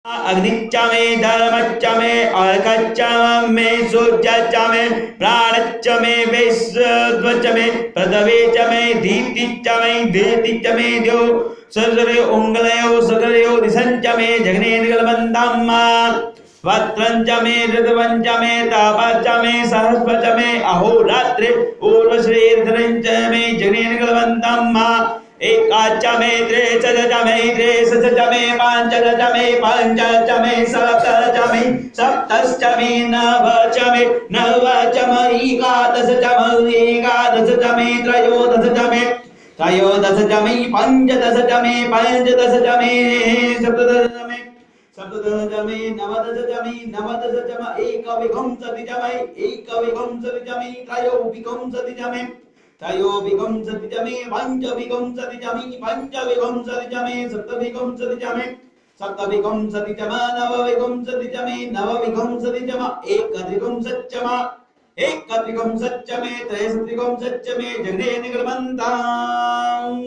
अग्निच्च मे धर्मच्च मे अर्कच्च मे सूर्यच्च मे प्राणच्च मे वैश्वच्च मे पृथ्वी च मे दीप्तिच्च मे देतिच्च मे द्यो सर्वयो उंगलयो सर्वयो दिशंच मे जगने निगलबन्धम् वत्रंच मे ऋतवंच मे तापच्च मे सहस्रच्च मे अहोरात्रे ऊर्वश्रीर्धरंच मे जगने निगलबन्धम् एकाच मे त्रिच मे त्रिश मे पंचच मे पंचच मे सप्तच मे सप्तश्च मे नवच मे नवच मे एकादश मे एकादश मे त्रयोदश मे त्रयोदश मे पंचदश मे पंचदश मे सप्तदश मे सप्तदश मे नवदश मे नवदश मे एकविंशति मे एकविंशति मे त्रयोविंशति मे त्रयोविंशति मे पंचविंशति मे पंचविंशति मे सप्तविंशति मे सप्तविंशति मे नवविंशति मे नवविंशति मे एकत्रिंशत् मे एकत्रिंशत् मे त्रयस्त्रिंशत् मे जगने निगलबन्धम्।